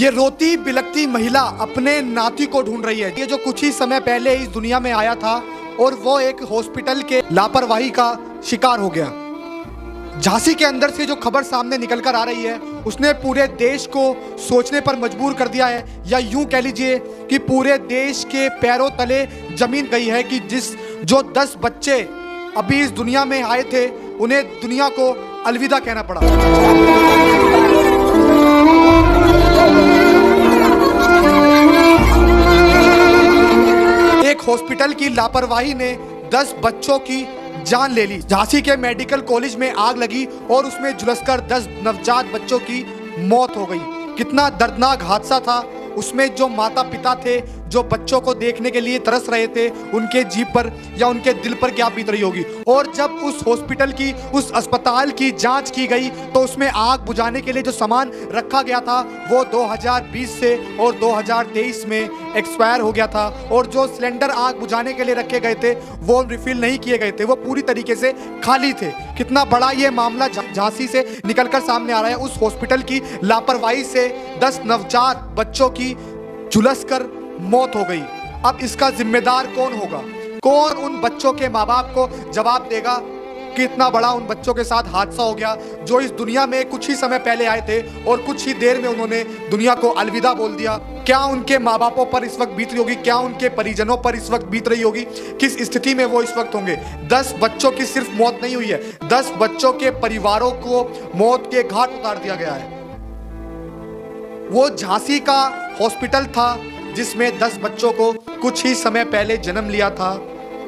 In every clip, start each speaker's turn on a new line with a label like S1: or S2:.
S1: ये रोती बिलखती महिला अपने नाती को ढूंढ रही है। ये जो कुछ ही समय पहले इस दुनिया में आया था और वो एक हॉस्पिटल के लापरवाही का शिकार हो गया। झांसी के अंदर से जो खबर सामने निकल कर आ रही है उसने पूरे देश को सोचने पर मजबूर कर दिया है, या यूं कह लीजिए कि पूरे देश के पैरों तले जमीन गई है कि जो 10 बच्चे अभी इस दुनिया में आए थे उन्हें दुनिया को अलविदा कहना पड़ा। एक हॉस्पिटल की लापरवाही ने 10 बच्चों की जान ले ली। झांसी के मेडिकल कॉलेज में आग लगी और उसमें झुलसकर 10 नवजात बच्चों की मौत हो गई। कितना दर्दनाक हादसा था। उसमें जो माता पिता थे जो बच्चों को देखने के लिए तरस रहे थे, उनके जीभ पर या उनके दिल पर क्या बीत रही होगी। और जब उस हॉस्पिटल की, उस अस्पताल की जांच की गई तो उसमें आग बुझाने के लिए जो सामान रखा गया था वो 2020 से और 2023 में एक्सपायर हो गया था। और जो सिलेंडर आग बुझाने के लिए रखे गए थे वो रिफिल नहीं किए गए थे, वो पूरी तरीके से खाली थे। कितना बड़ा ये मामला झांसी से निकलकर सामने आ रहा है। उस हॉस्पिटल की लापरवाही से 10 नवजात बच्चों की झुलसकर मौत हो गई। अब इसका जिम्मेदार कौन होगा? कौन उन बच्चों के माँ बाप को जवाब देगा कि इतना बड़ा उन बच्चों के साथ हादसा हो गया जो इस दुनिया में कुछ ही समय पहले आए थे और कुछ ही देर में उन्होंने दुनिया को अलविदा बोल दिया। क्या उनके माँ बापों पर इस वक्त बीत रही होगी? क्या उनके परिजनों पर इस वक्त बीत रही होगी? किस स्थिति में वो इस वक्त होंगे? 10 बच्चों की सिर्फ मौत नहीं हुई है, 10 बच्चों के परिवारों को मौत के घाट उतार दिया गया है। वो झांसी का हॉस्पिटल था जिसमें 10 बच्चों को कुछ ही समय पहले जन्म लिया था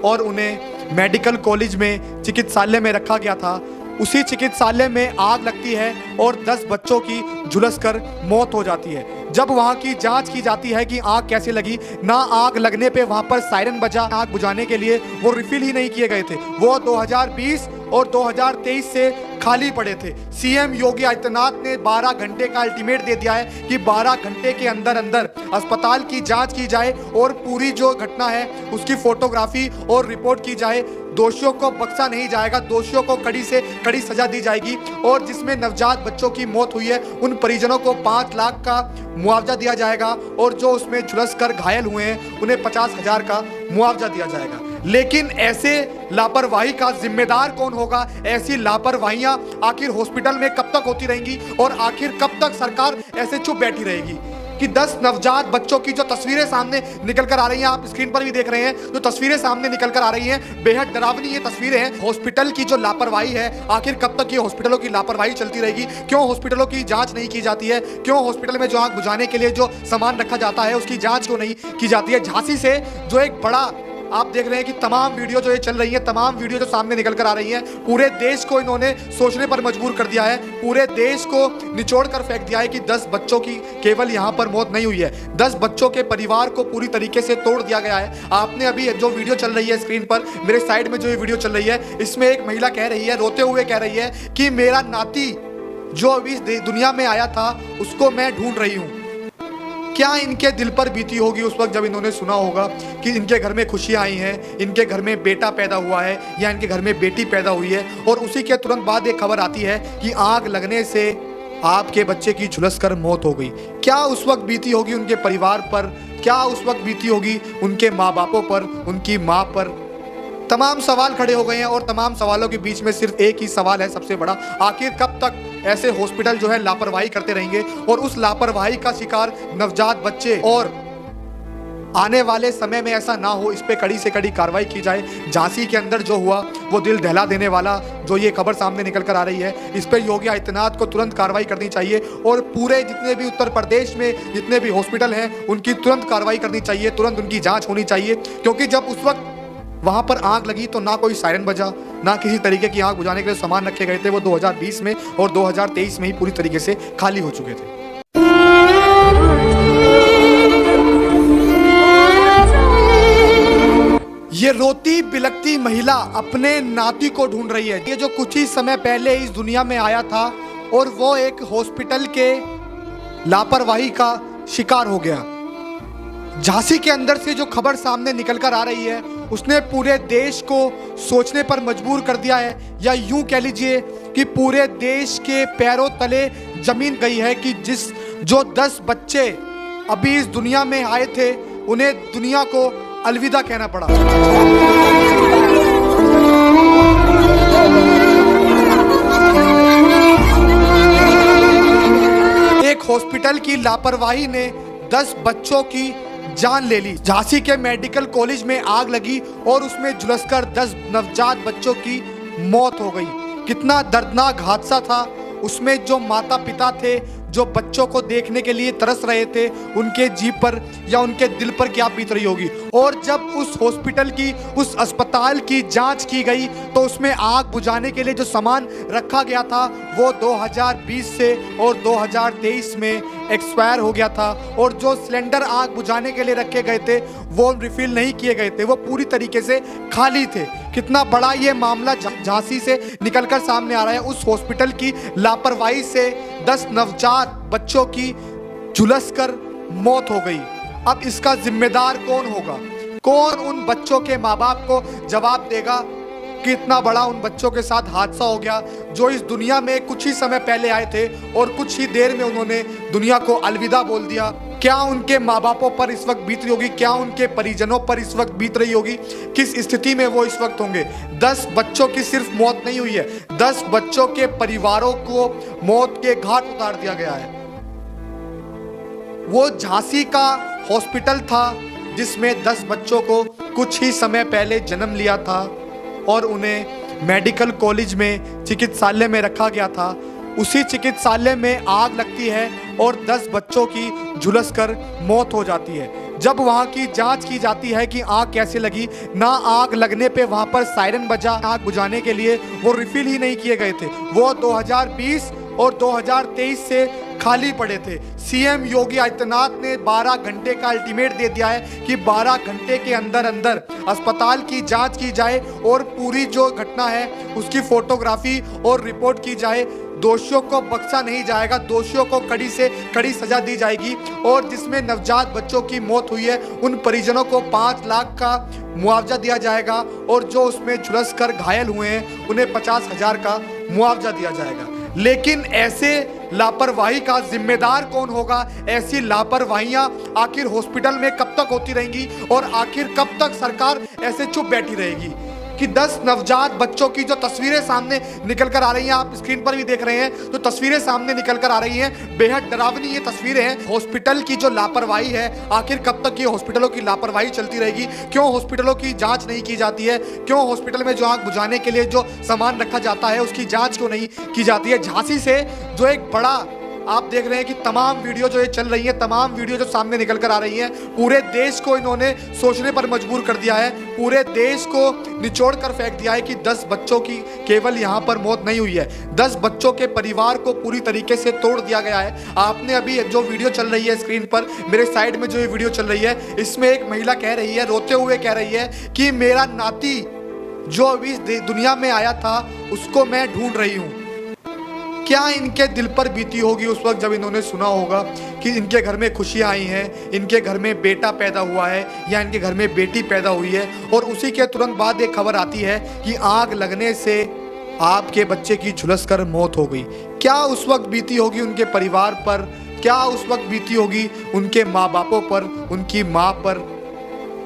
S1: और उन्हें मेडिकल कॉलेज में चिकित्सालय में रखा गया था। उसी चिकित्सालय में आग लगती है और 10 बच्चों की झुलसकर मौत हो जाती है। जब वहां की जांच की जाती है कि आग कैसे लगी, ना आग लगने पे वहां पर सायरन बजा आग बुझाने के लिए, वो रिफिल ही नहीं किए गए थे। वो 2020 और 2023 से खाली पड़े थे। सीएम योगी आदित्यनाथ ने 12 घंटे का अल्टीमेट दे दिया है कि 12 घंटे के अंदर अंदर अस्पताल की जांच की जाए और पूरी जो घटना है उसकी फोटोग्राफी और रिपोर्ट की जाए। दोषियों को बख्शा नहीं जाएगा, दोषियों को कड़ी से कड़ी सजा दी जाएगी। और जिसमें नवजात बच्चों की मौत हुई है उन परिजनों को 5 लाख का मुआवजा दिया जाएगा और जो उसमें झुलसकर घायल हुए हैं उन्हें 50,000 का मुआवजा दिया जाएगा। लेकिन ऐसे लापरवाही का जिम्मेदार कौन होगा? ऐसी लापरवाहियां आखिर हॉस्पिटल में कब तक होती रहेंगी और आखिर कब तक सरकार ऐसे चुप बैठी रहेगी कि 10 नवजात बच्चों की जो तस्वीरें सामने निकल कर आ रही हैं, आप स्क्रीन पर भी देख रहे हैं, जो तस्वीरें सामने निकल कर आ रही हैं, बेहद डरावनी ये तस्वीरें हैं। हॉस्पिटल की जो लापरवाही है, आखिर कब तक ये हॉस्पिटलों की लापरवाही चलती रहेगी? क्यों हॉस्पिटलों की जांच नहीं की जाती है? क्यों हॉस्पिटल में जो आग बुझाने के लिए जो सामान रखा जाता है उसकी जांच क्यों नहीं की जाती है? झांसी से जो एक बड़ा आप देख रहे हैं कि तमाम वीडियो जो ये चल रही है, तमाम वीडियो जो सामने निकल कर आ रही हैं, पूरे देश को इन्होंने सोचने पर मजबूर कर दिया है। पूरे देश को निचोड़ कर फेंक दिया है कि 10 बच्चों की केवल यहाँ पर मौत नहीं हुई है, 10 बच्चों के परिवार को पूरी तरीके से तोड़ दिया गया है। आपने अभी जो वीडियो चल रही है स्क्रीन पर, मेरे साइड में जो ये वीडियो चल रही है, इसमें एक महिला कह रही है, रोते हुए कह रही है कि मेरा नाती जो अभी इस दुनिया में आया था उसको मैं ढूंढ रही हूँ। क्या इनके दिल पर बीती होगी उस वक्त जब इन्होंने सुना होगा कि इनके घर में खुशियां आई हैं, इनके घर में बेटा पैदा हुआ है या इनके घर में बेटी पैदा हुई है। और उसी के तुरंत बाद एक खबर आती है कि आग लगने से आपके बच्चे की झुलसकर मौत हो गई। क्या उस वक्त बीती होगी उनके परिवार पर? क्या उस वक्त बीती होगी उनके माँ बापों पर, उनकी माँ पर? तमाम सवाल खड़े हो गए हैं और तमाम सवालों के बीच में सिर्फ एक ही सवाल है सबसे बड़ा, आखिर कब तक ऐसे हॉस्पिटल जो है लापरवाही करते रहेंगे और उस लापरवाही का शिकार नवजात बच्चे, और आने वाले समय में ऐसा ना हो, इस पे कड़ी से कड़ी कार्रवाई की जाए। झांसी के अंदर जो हुआ वो दिल दहला देने वाला जो ये खबर सामने निकल कर आ रही है, इस पे योगी आदित्यनाथ को तुरंत कार्रवाई करनी चाहिए और पूरे जितने भी उत्तर प्रदेश में जितने भी हॉस्पिटल हैं उनकी तुरंत कार्रवाई करनी चाहिए, तुरंत उनकी जाँच होनी चाहिए। क्योंकि जब उस वक्त वहां पर आग लगी तो ना कोई सायरन बजा, ना किसी तरीके की आग बुझाने के लिए सामान रखे गए थे। वो 2020 में और 2023 में ही पूरी तरीके से खाली हो चुके थे। ये रोती बिलखती महिला अपने नाती को ढूंढ रही है। ये जो कुछ ही समय पहले इस दुनिया में आया था और वो एक हॉस्पिटल के लापरवाही का शिकार हो गया। झांसी के अंदर से जो खबर सामने निकल कर आ रही है उसने पूरे देश को सोचने पर मजबूर कर दिया है, या यूं कह लीजिए कि पूरे देश के पैरों तले जमीन गई है कि जो 10 बच्चे अभी इस दुनिया में आए थे, उन्हें दुनिया को अलविदा कहना पड़ा। एक हॉस्पिटल की लापरवाही ने 10 बच्चों की जान ले ली। झांसी के मेडिकल कॉलेज में आग लगी और उसमें झुलसकर 10 नवजात बच्चों की मौत हो गई। कितना दर्दनाक हादसा था। उसमें जो माता पिता थे, जो बच्चों को देखने के लिए तरस रहे थे, उनके जी पर या उनके दिल पर क्या बीत रही होगी। और जब उस हॉस्पिटल की, उस अस्पताल की जांच की गई तो उसमें आग बुझाने के लिए जो सामान रखा गया था वो 2020 से और 2023 में एक्सपायर हो गया था। और जो सिलेंडर आग बुझाने के लिए रखे गए थे वो रिफिल नहीं किए गए थे, वो पूरी तरीके से खाली थे। कितना बड़ा ये मामला झांसी से निकलकर सामने आ रहा है। उस हॉस्पिटल की लापरवाही से 10 नवजात बच्चों की झुलसकर मौत हो गई। अब इसका जिम्मेदार कौन होगा? कौन उन बच्चों के माँ बाप को जवाब देगा कि इतना बड़ा उन बच्चों के साथ हादसा हो गया, जो इस दुनिया में कुछ ही समय पहले आए थे और कुछ ही देर में उन्होंने दुनिया को अलविदा बोल दिया। क्या उनके माँ बापों पर इस वक्त बीत रही होगी? क्या उनके परिजनों पर इस वक्त बीत रही होगी? किस स्थिति में वो इस वक्त होंगे? 10 बच्चों की सिर्फ मौत नहीं हुई है, 10 बच्चों के परिवारों को मौत के घाट उतार दिया गया है। वो झांसी का हॉस्पिटल था जिसमें 10 बच्चों को कुछ ही समय पहले जन्म लिया था और उन्हें मेडिकल कॉलेज में चिकित्सालय में रखा गया था। उसी चिकित्सालय में आग लगती है और 10 बच्चों की झुलसकर मौत हो जाती है। जब वहाँ की जांच की जाती है कि आग कैसे लगी, ना आग लगने पे वहाँ पर सायरन बजा आग बुझाने के लिए, वो रिफिल ही नहीं किए गए थे। वो 2020 और 2023 से खाली पड़े थे। सीएम योगी आदित्यनाथ ने 12 घंटे का अल्टीमेट दे दिया है कि 12 घंटे के अंदर अंदर अस्पताल की जांच की जाए और पूरी जो घटना है उसकी फोटोग्राफी और रिपोर्ट की जाए। दोषियों को बख्शा नहीं जाएगा, दोषियों को कड़ी से कड़ी सजा दी जाएगी। और जिसमें नवजात बच्चों की मौत हुई है उन परिजनों को 5 लाख का मुआवजा दिया जाएगा और जो उसमें झुलस कर घायल हुए हैं उन्हें 50,000 का मुआवजा दिया जाएगा। लेकिन ऐसे लापरवाही का जिम्मेदार कौन होगा? ऐसी लापरवाहियां आखिर हॉस्पिटल में कब तक होती रहेंगी और आखिर कब तक सरकार ऐसे चुप बैठी रहेगी कि 10 नवजात बच्चों की जो तस्वीरें सामने निकल कर आ रही हैं, आप स्क्रीन पर भी देख रहे हैं, तो तस्वीरें सामने निकल कर आ रही हैं, बेहद डरावनी ये तस्वीरें हैं। हॉस्पिटल की जो लापरवाही है, आखिर कब तक ये हॉस्पिटलों की लापरवाही चलती रहेगी? क्यों हॉस्पिटलों की जांच नहीं की जाती है? क्यों हॉस्पिटल में जो आग बुझाने के लिए जो सामान रखा जाता है उसकी जाँच क्यों नहीं की जाती है? झांसी से जो एक बड़ा आप देख रहे हैं कि तमाम वीडियो जो ये चल रही है, तमाम वीडियो जो सामने निकल कर आ रही हैं, पूरे देश को इन्होंने सोचने पर मजबूर कर दिया है। पूरे देश को निचोड़ कर फेंक दिया है कि 10 बच्चों की केवल यहाँ पर मौत नहीं हुई है, 10 बच्चों के परिवार को पूरी तरीके से तोड़ दिया गया है। आपने अभी जो वीडियो चल रही है स्क्रीन पर, मेरे साइड में जो ये वीडियो चल रही है, इसमें एक महिला कह रही है, रोते हुए कह रही है कि मेरा नाती जो अभी इस दुनिया में आया था उसको मैं ढूंढ रही हूँ। क्या इनके दिल पर बीती होगी उस वक्त जब इन्होंने सुना होगा कि इनके घर में खुशियाँ आई हैं, इनके घर में बेटा पैदा हुआ है या इनके घर में बेटी पैदा हुई है, और उसी के तुरंत बाद एक खबर आती है कि आग लगने से आपके बच्चे की झुलसकर मौत हो गई। क्या उस वक्त बीती होगी उनके परिवार पर? क्या उस वक्त बीती होगी उनके माँ बापों पर, उनकी माँ पर?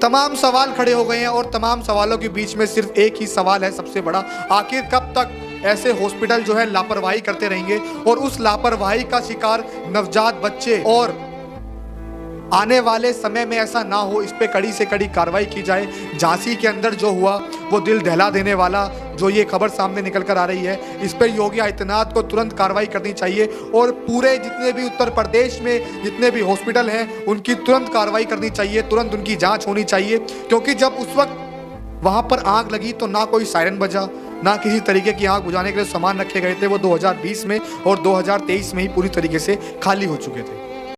S1: तमाम सवाल खड़े हो गए हैं और तमाम सवालों के बीच में सिर्फ एक ही सवाल है सबसे बड़ा, आखिर कब तक ऐसे हॉस्पिटल जो है लापरवाही करते रहेंगे और उस लापरवाही का शिकार नवजात बच्चे, और आने वाले समय में ऐसा ना हो, इस पे कड़ी से कड़ी कार्रवाई की जाए। झांसी के अंदर जो हुआ वो दिल दहला देने वाला जो ये खबर सामने निकल कर आ रही है, इस पर योगी आदित्यनाथ को तुरंत कार्रवाई करनी चाहिए और पूरे जितने भी उत्तर प्रदेश में जितने भी हॉस्पिटल हैं उनकी तुरंत कार्रवाई करनी चाहिए, तुरंत उनकी जाँच होनी चाहिए। क्योंकि जब उस वक्त वहाँ पर आग लगी तो ना कोई सायरन बजा, ना किसी तरीके की आग बुझाने के लिए सामान रखे गए थे। वो 2020 में और 2023 में ही पूरी तरीके से खाली हो चुके थे।